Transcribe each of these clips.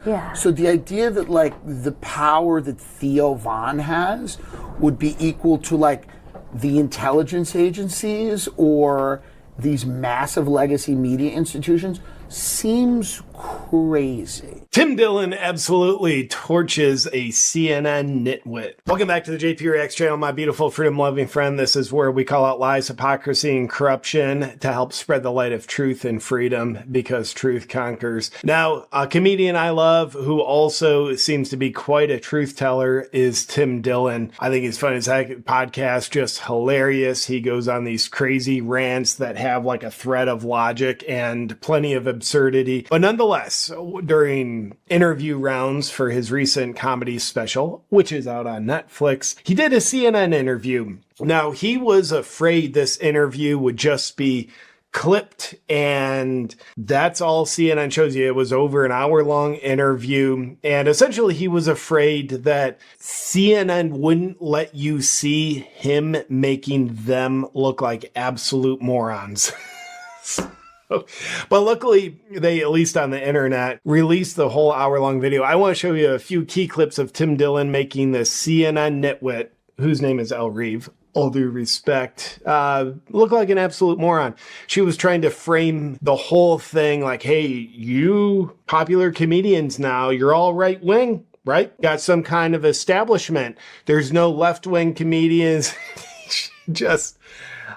Yeah. So the idea that like the power that Theo Von has would be equal to like the intelligence agencies or these massive legacy media institutions seems crazy. Tim Dillon absolutely torches a CNN nitwit. Welcome back to the JP Reacts channel, my beautiful freedom-loving friend. This is where we call out lies, hypocrisy, and corruption to help spread the light of truth and freedom, because truth conquers. Now, a comedian I love who also seems to be quite a truth teller is Tim Dillon. I think he's fun as heck. Podcast just hilarious. He goes on these crazy rants that have like a thread of logic and plenty of absurdity. But nonetheless, during interview rounds for his recent comedy special, which is out on Netflix, he did a CNN interview. Now, he was afraid this interview would just be clipped, and that's all CNN shows you. It was over an hour-long interview, and essentially he was afraid that CNN wouldn't let you see him making them look like absolute morons. But luckily, they, at least on the internet, released the whole hour-long video. I want to show you a few key clips of Tim Dillon making the CNN nitwit, whose name is El Reeve, all due respect, look like an absolute moron. She was trying to frame the whole thing like, hey, you popular comedians now, you're all right-wing, right? Got some kind of establishment. There's no left-wing comedians. Just...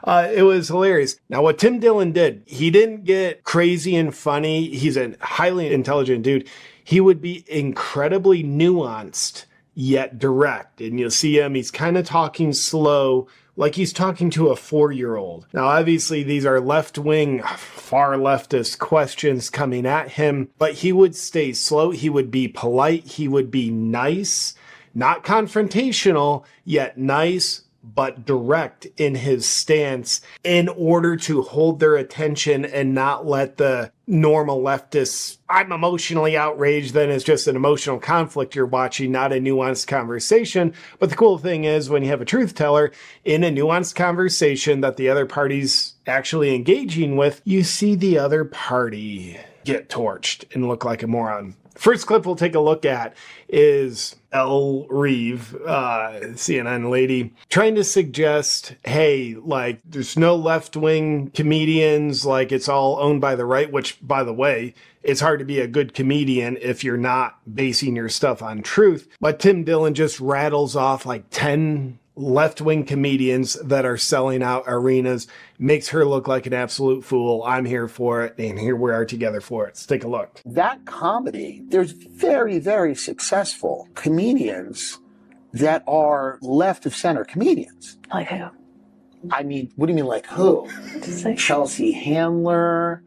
it was hilarious. Now, what Tim Dillon did, he didn't get crazy and funny. He's a highly intelligent dude. He would be incredibly nuanced, yet direct. And you'll see him, he's kind of talking slow, like he's talking to a 4-year-old. Now, obviously, these are left-wing, far leftist questions coming at him, but he would stay slow. He would be polite. He would be nice, not confrontational, yet nice, but direct in his stance in order to hold their attention and not let the normal leftists, I'm emotionally outraged, then it's just an emotional conflict you're watching, not a nuanced conversation. But the cool thing is when you have a truth teller in a nuanced conversation that the other party's actually engaging with, you see the other party get torched and look like a moron. First clip we'll take a look at is El Reeve, CNN lady, trying to suggest, hey, like, there's no left-wing comedians, like, it's all owned by the right, which, by the way, it's hard to be a good comedian if you're not basing your stuff on truth. But Tim Dillon just rattles off like 10 left-wing comedians that are selling out arenas, makes her look like an absolute fool. I'm here for it, and here we are together for it. Let's take a look. That comedy, there's very, very successful comedians that are left of center comedians. Like who? I mean, what do you mean like who? Like Chelsea Handler.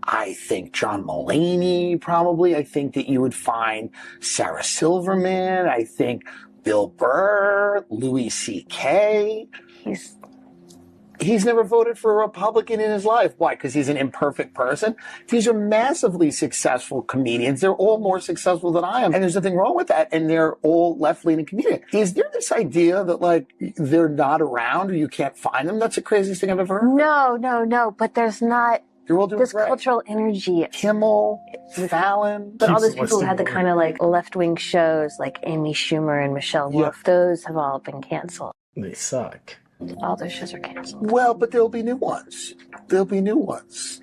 I think John Mulaney, probably. I think that you would find Sarah Silverman. I think Bill Burr, Louis C.K. He's never voted for a Republican in his life. Why? Because he's an imperfect person? These are massively successful comedians. They're all more successful than I am. And there's nothing wrong with that. And they're all left-leaning comedians. Is there this idea that, like, they're not around or you can't find them? That's the craziest thing I've ever heard. No. But there's not They're all doing this great. cultural energy. Kimmel, Fallon. But all those people who had the kind of like left-wing shows like Amy Schumer and Michelle Wolf, those have all been canceled. They suck. All those shows are canceled. Well, but there'll be new ones. There'll be new ones.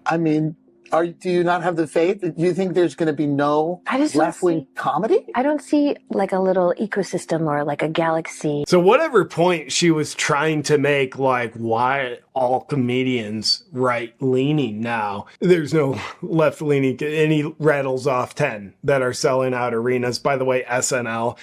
I mean, do you not have the faith? Do you think there's going to be no left-wing comedy? I don't see like a little ecosystem or like a galaxy. So whatever point she was trying to make, like, why all comedians right-leaning now, there's no left-leaning, and he rattles off 10 that are selling out arenas. By the way, SNL,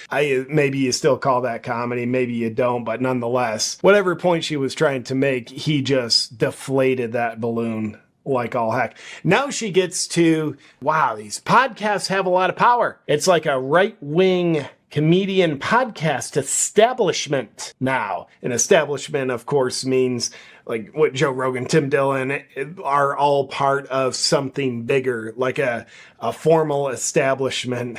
maybe you still call that comedy, maybe you don't, but nonetheless, whatever point she was trying to make, he just deflated that balloon like all heck. Now she gets to, wow, these podcasts have a lot of power. It's like a right-wing comedian podcast establishment now. An establishment, of course, means like what Joe Rogan, Tim Dillon are all part of something bigger, like a formal establishment.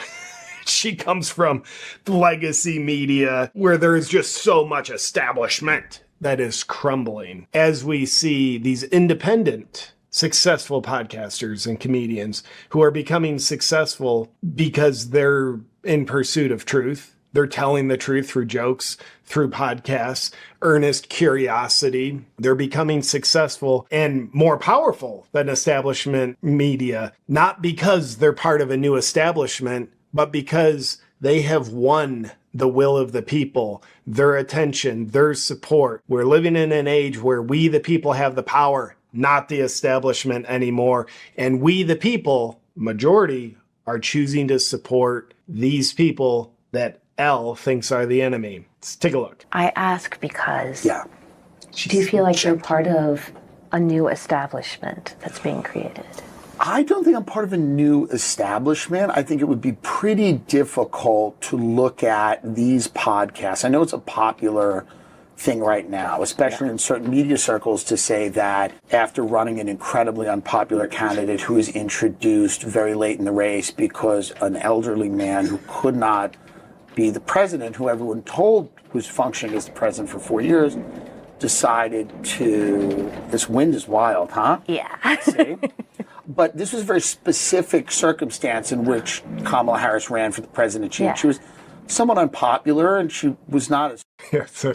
She comes from legacy media where there is just so much establishment that is crumbling. As we see these independent successful podcasters and comedians who are becoming successful because they're in pursuit of truth. They're telling the truth through jokes, through podcasts, earnest curiosity. They're becoming successful and more powerful than establishment media, not because they're part of a new establishment, but because they have won the will of the people, their attention, their support. We're living in an age where we, the people, have the power, not the establishment anymore. And we, the people, majority, are choosing to support these people that L thinks are the enemy. Let's take a look. I ask because Yeah. do you feel like you're part of a new establishment that's being created? I don't think I'm part of a new establishment. I think it would be pretty difficult to look at these podcasts. I know it's a popular thing right now, especially in certain media circles, to say that after running an incredibly unpopular candidate who was introduced very late in the race because an elderly man who could not be the president, who everyone told was functioning as the president for 4 years, decided to, this wind is wild, huh? Yeah. See? But this was a very specific circumstance in which Kamala Harris ran for the presidency. Yeah. She was somewhat unpopular, and she was not as... Yeah, so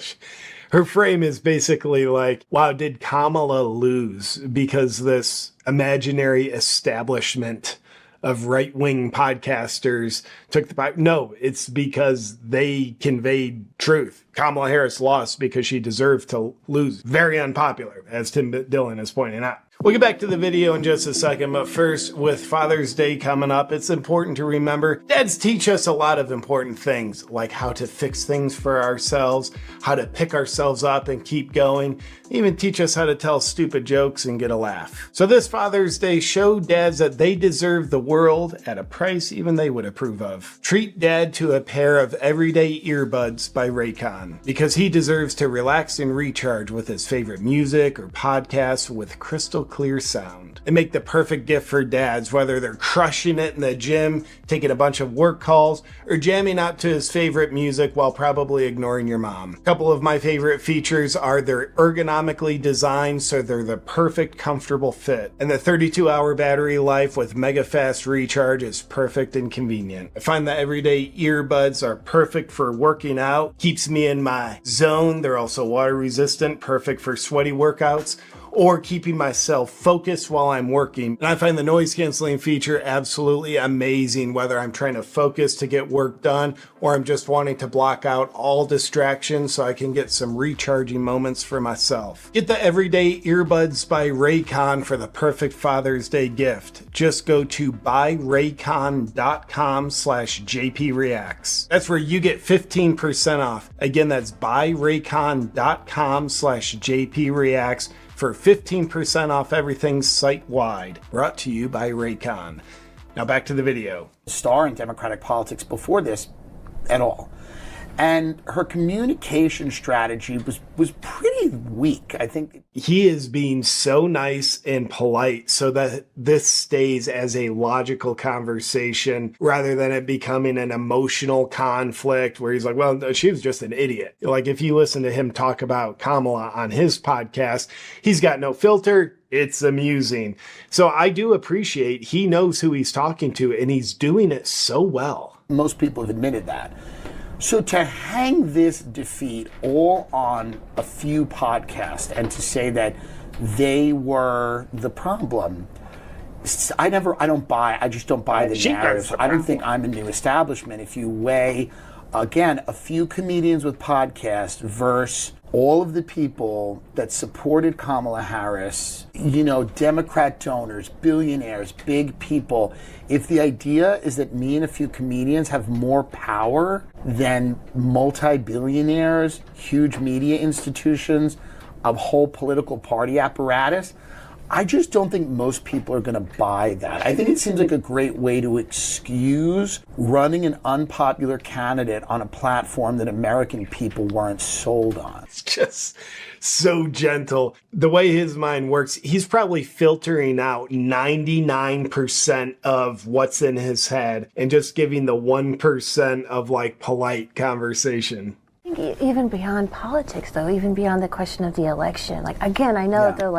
her frame is basically like, wow, did Kamala lose because this imaginary establishment of right-wing podcasters took the... No, it's because they conveyed truth. Kamala Harris lost because she deserved to lose. Very unpopular, as Tim Dillon is pointing out. We'll get back to the video in just a second, but first, with Father's Day coming up, it's important to remember dads teach us a lot of important things, like how to fix things for ourselves, how to pick ourselves up and keep going, even teach us how to tell stupid jokes and get a laugh. So this Father's Day, show dads that they deserve the world at a price even they would approve of. Treat dad to a pair of everyday earbuds by Raycon, because he deserves to relax and recharge with his favorite music or podcasts with crystal clear sound. They make the perfect gift for dads, whether they're crushing it in the gym, taking a bunch of work calls, or jamming out to his favorite music while probably ignoring your mom. A couple of my favorite features are they're ergonomically designed so they're the perfect comfortable fit, and the 32-hour battery life with mega fast recharge is perfect and convenient. I find that everyday earbuds are perfect for working out, keeps me in my zone. They're also water resistant, perfect for sweaty workouts, or keeping myself focused while I'm working. And I find the noise canceling feature absolutely amazing, whether I'm trying to focus to get work done or I'm just wanting to block out all distractions so I can get some recharging moments for myself. Get the everyday earbuds by Raycon for the perfect Father's Day gift. Just go to buyraycon.com/JPReacts. That's where you get 15% off. Again, that's buyraycon.com/JPReacts for 15% off everything site-wide. Brought to you by Raycon. Now back to the video. Star in Democratic politics before this at all. And her communication strategy was pretty weak, I think. He is being so nice and polite so that this stays as a logical conversation rather than it becoming an emotional conflict where he's like, well, she was just an idiot. Like if you listen to him talk about Kamala on his podcast, he's got no filter. It's amusing. So I do appreciate he knows who he's talking to and he's doing it so well. Most people have admitted that. So to hang this defeat all on a few podcasts and to say that they were the problem, I just don't buy the narrative. I don't think I'm a new establishment. If you weigh, again, a few comedians with podcasts versus all of the people that supported Kamala Harris, Democrat donors, billionaires, big people. If the idea is that me and a few comedians have more power than multi-billionaires, huge media institutions, a whole political party apparatus, I just don't think most people are going to buy that. I think it seems like a great way to excuse running an unpopular candidate on a platform that American people weren't sold on. It's just so gentle. The way his mind works, he's probably filtering out 99% of what's in his head and just giving the 1% of polite conversation. I think even beyond politics, though, even beyond the question of the election, again, I know that they're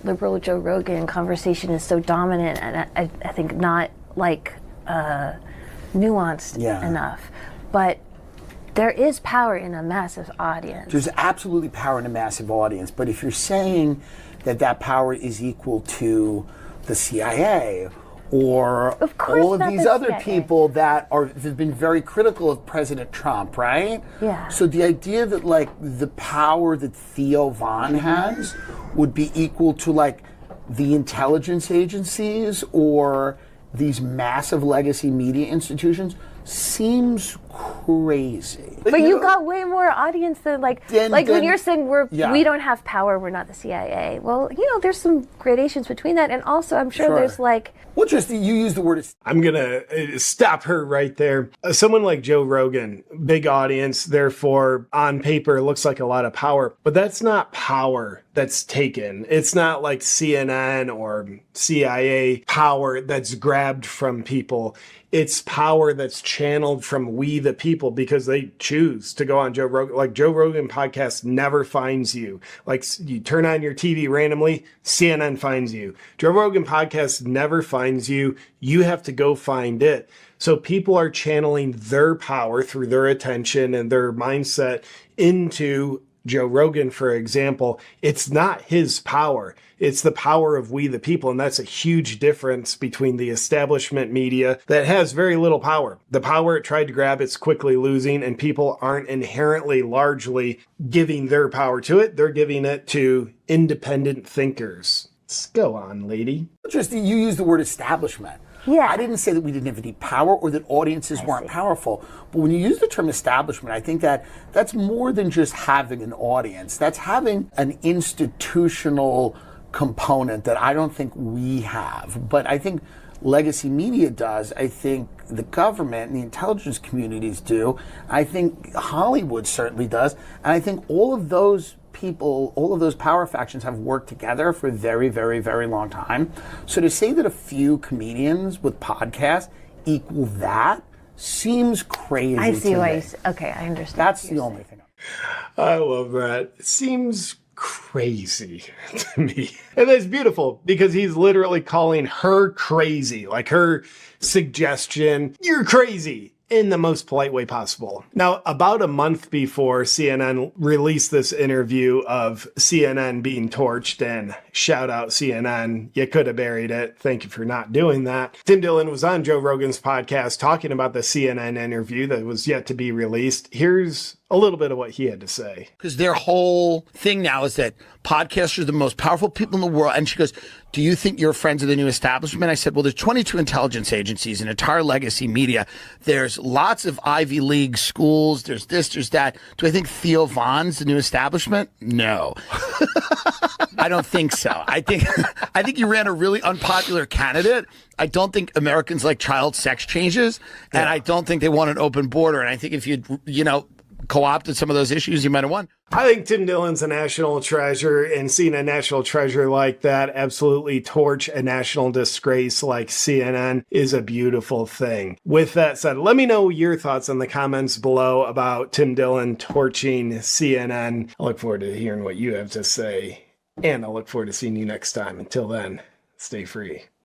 liberal Joe Rogan conversation is so dominant, and I think not like nuanced enough. But there is power in a massive audience. There's absolutely power in a massive audience. But if you're saying that that power is equal to the CIA or all of these other people that have been very critical of President Trump, right? Yeah. So the idea that like the power that Theo Von has would be equal to like the intelligence agencies or these massive legacy media institutions seems crazy. But you got way more audience than when you're saying we don't have power, we're not the CIA. Well, there's some gradations between that, and also I'm sure there's like. Well, just you use the word. I'm gonna stop her right there. Someone like Joe Rogan, big audience, therefore on paper looks like a lot of power, but that's not power that's taken. It's not like CNN or CIA power that's grabbed from people. It's power that's channeled from we the people because they choose to go on Joe Rogan. Like Joe Rogan podcast never finds you. Like you turn on your TV randomly, CNN finds you. Joe Rogan podcast never finds you. You have to go find it. So people are channeling their power through their attention and their mindset into Joe Rogan, for example. It's not his power. It's the power of we the people. And that's a huge difference between the establishment media that has very little power. The power it tried to grab, it's quickly losing, and people aren't inherently largely giving their power to it. They're giving it to independent thinkers. Let's go on, lady. Just you use the word establishment. Yeah. I didn't say that we didn't have any power or that audiences weren't powerful. But when you use the term establishment, I think that that's more than just having an audience. That's having an institutional component that I don't think we have. But I think legacy media does. I think the government and the intelligence communities do. I think Hollywood certainly does. And I think all of those people, all of those power factions have worked together for a very, very, very long time. So to say that a few comedians with podcasts equal that seems crazy. I see why me. Okay, I understand. That's the only thing. I love that. It seems crazy to me. And that's beautiful because he's literally calling her crazy, like her suggestion, you're crazy, in the most polite way possible. Now, about a month before CNN released this interview of CNN being torched, and shout out CNN, you could have buried it. Thank you for not doing that. Tim Dillon was on Joe Rogan's podcast talking about the CNN interview that was yet to be released. Here's a little bit of what he had to say. Because their whole thing now is that podcasters are the most powerful people in the world. And she goes, do you think you're friends of the new establishment? I said, well, there's 22 intelligence agencies, an entire legacy media. There's lots of Ivy League schools. There's this, there's that. Do I think Theo Von's the new establishment? No. I don't think so. I think you ran a really unpopular candidate. I don't think Americans like child sex changes. And I don't think they want an open border. And I think if you co-opted some of those issues, you might have won. I think Tim Dillon's a national treasure, and seeing a national treasure like that absolutely torch a national disgrace like CNN is a beautiful thing. With that said, let me know your thoughts in the comments below about Tim Dillon torching CNN. I look forward to hearing what you have to say, and I look forward to seeing you next time. Until then, stay free.